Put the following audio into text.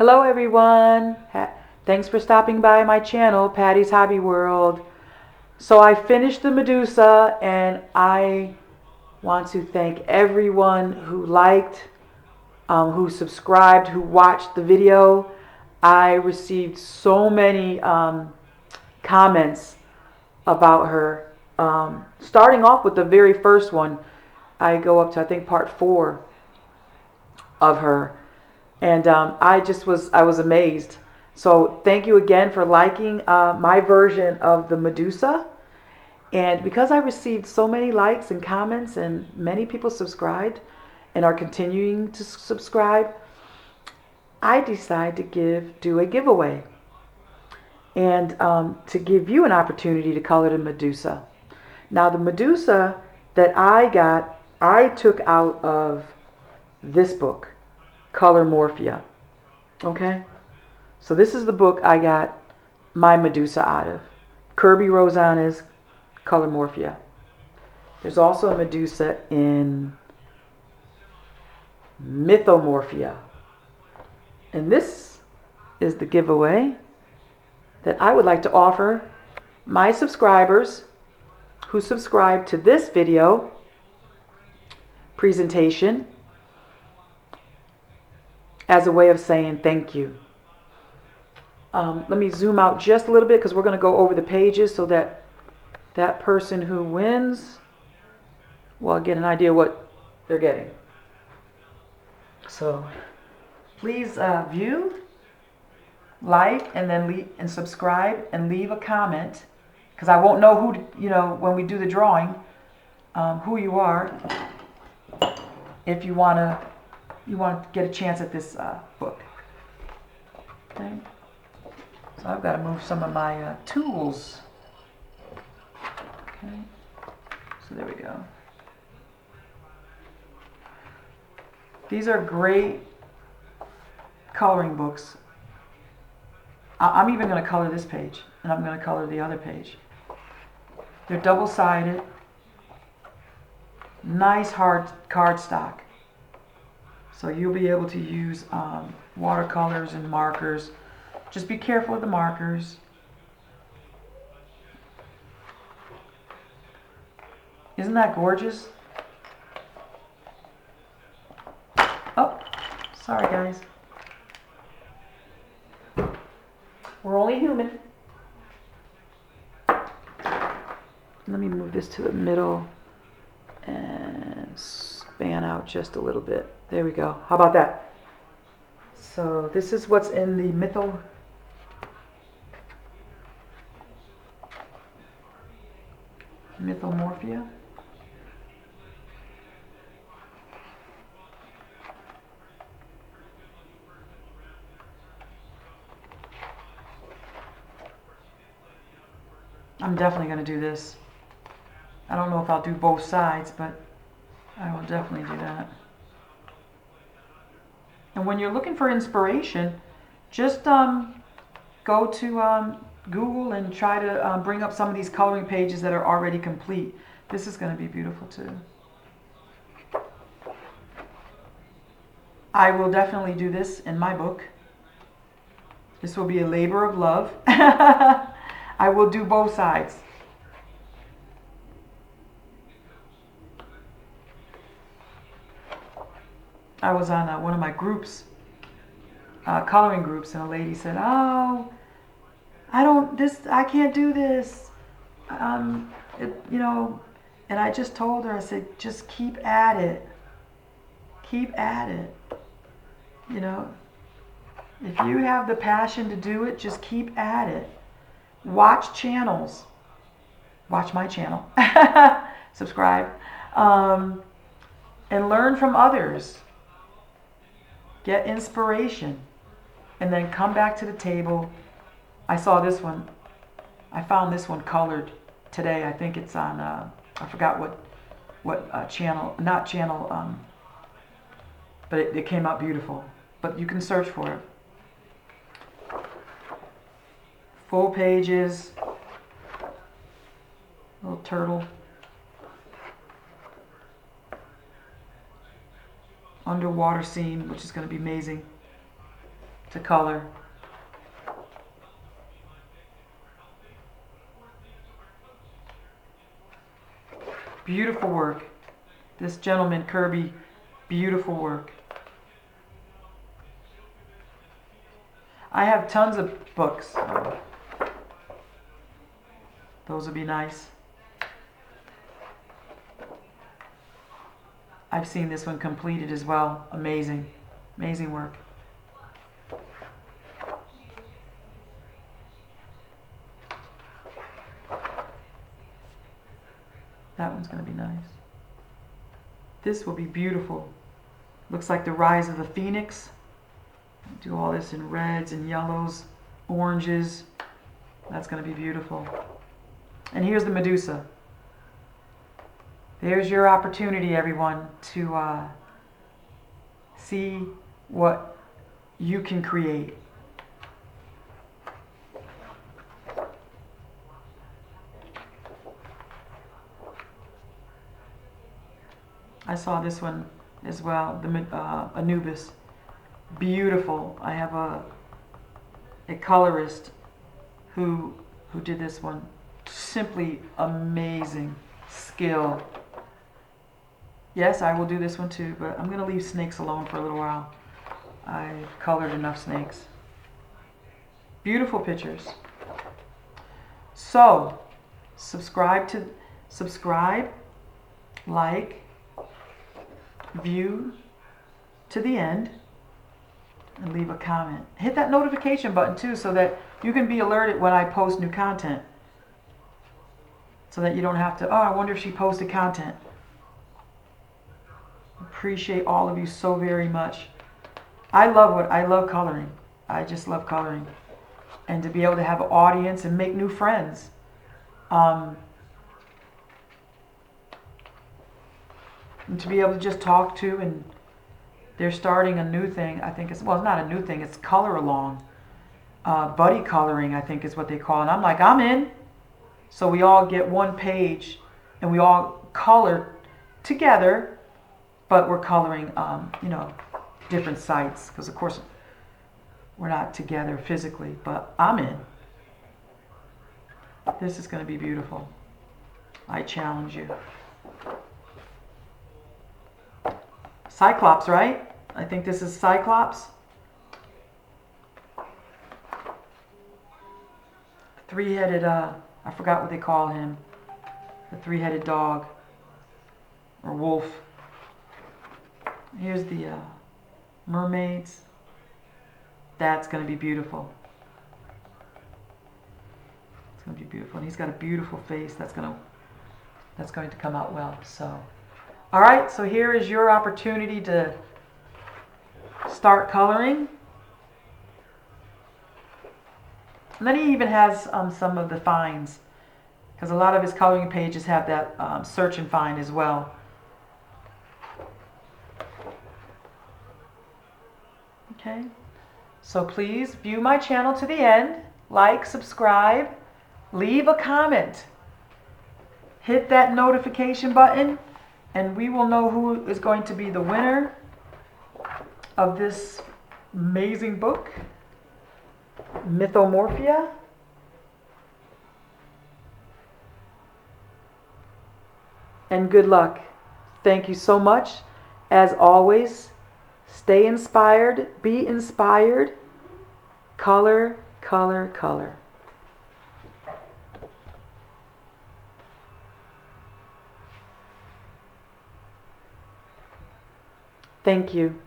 Hello everyone. Thanks for stopping by my channel, Patty's Hobby World. So I finished the Medusa and I want to thank everyone who liked, who subscribed, who watched the video. I received so many comments about her. Starting off with the very first one, I go up to I think part 4 of her. And I was amazed. So thank you again for liking my version of the Medusa. And because I received so many likes and comments and many people subscribed and are continuing to subscribe, I decided to do a giveaway and to give you an opportunity to color the Medusa. Now the Medusa that I got, I took out of this book, Colormorphia. Okay? So this is the book I got my Medusa out of. Kerby Rosanes, Colormorphia. There's also a Medusa in Mythomorphia. And this is the giveaway that I would like to offer my subscribers who subscribe to this video presentation as a way of saying thank you. Let me zoom out just a little bit because we're going to go over the pages so that that person who wins will get an idea what they're getting. So please view, like, and then subscribe and leave a comment because I won't know who when we do the drawing who you are if you want to get a chance at this book. Okay. So I've got to move some of my tools. Okay, so there we go. These are great coloring books. I'm even going to color this page, and I'm going to color the other page. They're double-sided, nice hard cardstock. So you'll be able to use watercolors and markers. Just be careful with the markers. Isn't that gorgeous? Oh, sorry guys. We're only human. Let me move this to the middle and span out just a little bit. There we go. How about that? So this is what's in the Mythomorphia. I'm definitely going to do this. I don't know if I'll do both sides, but I will definitely do that. And when you're looking for inspiration, just go to Google and try to bring up some of these coloring pages that are already complete. This is going to be beautiful too. I will definitely do this in my book. This will be a labor of love. I will do both sides. I was on one of my groups, coloring groups, and a lady said, "Oh, I can't do this." And I just told her, I said, "Just keep at it. Keep at it. If you have the passion to do it, just keep at it. Watch channels. Watch my channel. Subscribe. And learn from others. Get inspiration. And then come back to the table." I saw this one. I found this one colored today. I think it's on, I forgot what channel, not channel, but it came out beautiful. But you can search for it. Full pages. Little turtle. Underwater scene, which is going to be amazing. to color. Beautiful work. This gentleman, Kerby, beautiful work. I have tons of books. Those would be nice. I've seen this one completed as well. Amazing. Amazing work. That one's going to be nice. This will be beautiful. Looks like the rise of the phoenix. Do all this in reds and yellows, oranges. That's going to be beautiful. And here's the Medusa. There's your opportunity, everyone, to see what you can create. I saw this one as well, the Anubis. Beautiful. I have a colorist who did this one. Simply amazing skill. Yes, I will do this one too, but I'm going to leave snakes alone for a little while. I've colored enough snakes. Beautiful pictures. So, subscribe, like, view to the end, and leave a comment. Hit that notification button too so that you can be alerted when I post new content. So that you don't have to, oh, I wonder if she posted content. Appreciate all of you so very much. I love coloring. I just love coloring. And to be able to have an audience and make new friends. And to be able to just talk to, and they're starting a new thing. I think it's, well, it's not a new thing. It's color along. Buddy coloring, I think is what they call it. And I'm like, I'm in. So we all get one page and we all color together, but we're coloring, different sites. Because of course, we're not together physically, but I'm in. This is going to be beautiful. I challenge you. Cyclops, right? I think this is Cyclops. Three-headed, I forgot what they call him. The three-headed dog. Or wolf. Here's the mermaids. That's going to be beautiful. It's going to be beautiful. And he's got a beautiful face. That's going to come out well. So, all right. So here is your opportunity to start coloring. And then he even has some of the finds, because a lot of his coloring pages have that search and find as well. Okay. So please view my channel to the end, like, subscribe, leave a comment, hit that notification button, and we will know who is going to be the winner of this amazing book, Mythomorphia. And good luck. Thank you so much. As always, stay inspired, be inspired. Color, color, color. Thank you.